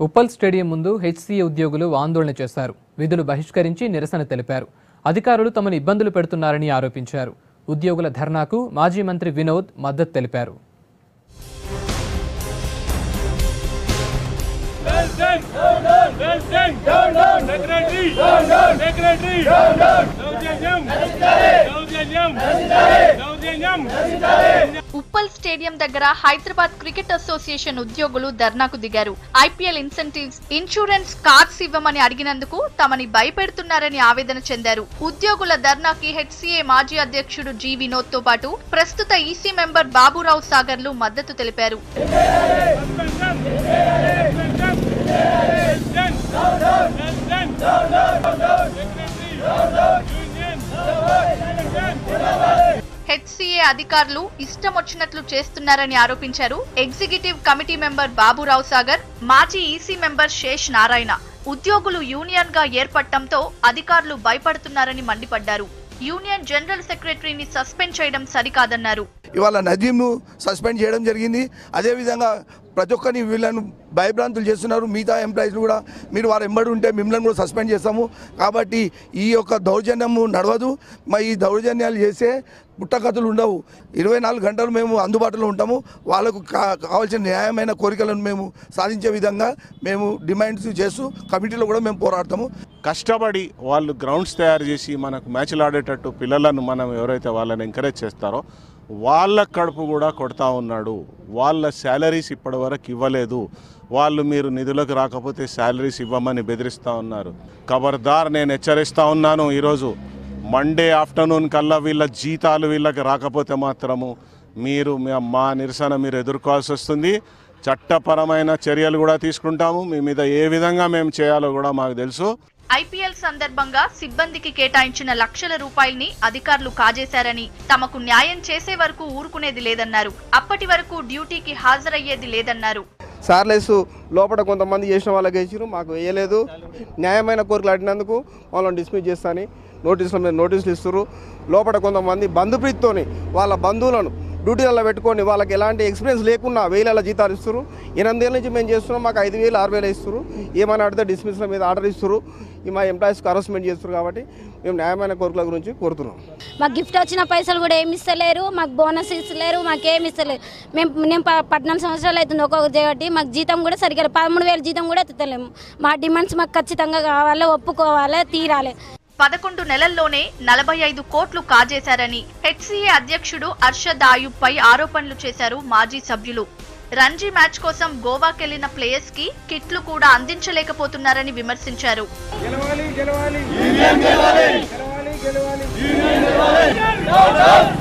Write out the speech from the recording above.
Uppal stadium ముందు HCA ఉద్యోగులు ఆందోళన చేశారు. విధులు బహిష్కరించి నిరసన తెలిపారు. అధికారులు తమను ఇబ్బందులు పెడుతున్నారని ఆరోపించారు. ఉద్యోగుల ధర్నాకు మాజీ మంత్రి వినోద్ మద్దతు తెలిపారు. ఉప్పల్ స్టేడియం దగ్గర హైదరాబాద్ క్రికెట్ అసోసియేషన్ ఉద్యోగులు ధర్నాకు దిగారు. ఐపీఎల్ ఇన్సెంటివ్స్, ఇన్సూరెన్స్ కార్డ్స్ ఇవ్వమని అడిగినందుకు తమని భయపెడుతున్నారని ఆవేదన చెందారు. ఉద్యోగుల ధర్నాకి హెచ్సీఏ మాజీ అధ్యక్షుడు జి వినోద్ తో పాటు ప్రస్తుత ఈసీ మెంబర్ బాబురావు సాగర్లు మద్దతు తెలిపారు. హెచ్సీఏ అధికారులు ఇష్టం వచ్చినట్లు చేస్తున్నారని ఆరోపించారు. Executive committee member Baburao Sagar, మాజీ ఈసీ మెంబర్ శేష్ నారాయణ ఉద్యోగులు యూనియన్ గా ఏర్పడటంతో అధికారులు భయపడుతున్నారని మండిపడ్డారు. యూనియన్ జనరల్ సెక్రటరీని సస్పెండ్ చేయడం సరికాదన్నారు. ఇవాళ నదీంను సస్పెండ్ చేయడం జరిగింది. అదేవిధంగా ప్రతి ఒక్కరిని వీళ్ళను భయభ్రాంతులు చేస్తున్నారు. మిగతా ఎంప్లాయీస్ కూడా మీరు వారు ఎంబడి ఉంటే మిమ్మల్ని కూడా సస్పెండ్ చేస్తాము. కాబట్టి ఈ యొక్క దౌర్జన్యము నడవదు. మరి ఈ దౌర్జన్యాలు చేసే పుట్టకథలు ఉండవు. 24 గంటలు మేము అందుబాటులో ఉంటాము. వాళ్ళకు కావాల్సిన న్యాయమైన కోరికలను మేము సాధించే విధంగా మేము డిమాండ్స్ చేస్తూ కమిటీలో కూడా మేము పోరాడతాము. కష్టపడి వాళ్ళు గ్రౌండ్స్ తయారు చేసి మనకు మ్యాచ్లు ఆడేటట్టు పిల్లలను మనం ఎవరైతే వాళ్ళని ఎంకరేజ్ చేస్తారో వాళ్ళ కడుపు కూడా కొడతా ఉన్నాడు. వాళ్ళ శాలరీస్ ఇప్పటి వరకు ఇవ్వలేదు. వాళ్ళు మీరు నిధులకు రాకపోతే శాలరీస్ ఇవ్వమని బెదిరిస్తూ ఉన్నారు. ఖబర్దార్, నేను హెచ్చరిస్తూ ఉన్నాను. ఈరోజు మండే ఆఫ్టర్నూన్ కల్లా వీళ్ళ జీతాలు వీళ్ళకి రాకపోతే మాత్రము మీరు మా నిరసన మీరు ఎదుర్కోవాల్సి వస్తుంది. చట్టపరమైన చర్యలు కూడా తీసుకుంటాము. మీ మీద ఏ విధంగా మేము చేయాలో కూడా మాకు తెలుసు. ఐపీఎల్ సందర్భంగా సిబ్బందికి కేటాయించిన లక్షల రూపాయల్ని అధికారులు కాజేశారని, తమకు న్యాయం చేసే వరకు ఊరుకునేది లేదన్నారు. అప్పటి వరకు డ్యూటీకి హాజరయ్యేది లేదన్నారు. సార్లెస్ లోపల కొంతమంది చేసిన వాళ్ళకి వేసిరు, మాకు వేయలేదు. న్యాయమైన కోరికలు అడిగినందుకు వాళ్ళని డిస్మిస్ చేస్తాని నోటీసులు ఇస్తారు. లోపల కొంతమంది బంధుప్రీతితోని వాళ్ళ బంధువులను డ్యూటీలలో పెట్టుకొని వాళ్ళకి ఎలాంటి ఎక్స్పీరియన్స్ లేకుండా 1000 జీతాలు ఇస్తారు. 8 ఏళ్ళ నుంచి మేము చేస్తున్నాం, మాకు 5000 6000 ఇస్తారు. ఏమైనా అడితే డిస్మిస్ల మీద ఆర్డర్ ఇస్తారు. మా ఎంప్లాయీస్కి హరాస్మెంట్ చేస్తారు. కాబట్టి మేము న్యాయమైన కోరికల గురించి కోరుతున్నాం. మాకు గిఫ్ట్ వచ్చిన పైసలు కూడా ఏమి ఇస్తలేరు, మాకు బోనస్ ఇస్తలేరు, మాకేమి ఇస్తలేరు. నేను 14 సంవత్సరాలు అవుతుంది ఒక్కొక్క చేయబట్టి. మాకు జీతం కూడా సరిగ్గా 13,000 జీతం కూడా ఎత్తుతలేము. మా డిమాండ్స్ మాకు ఖచ్చితంగా కావాలి, ఒప్పుకోవాలి, తీరాలి. 11 నెలల్లోనే 45 కోట్లు కాజేశారని హెచ్సీఏ అధ్యక్షుడు అర్షద్ ఆయూబ్ పై ఆరోపణలు చేశారు మాజీ సభ్యులు. రంజీ మ్యాచ్ కోసం గోవాకెళ్లిన ప్లేయర్స్ కి కిట్లు కూడా అందించలేకపోతున్నారని విమర్శించారు. గెలవాలి, గెలవాలి, యూనియన్ గెలవాలి, గెలవాలి, గెలవాలి, యూనియన్ గెలవాలి.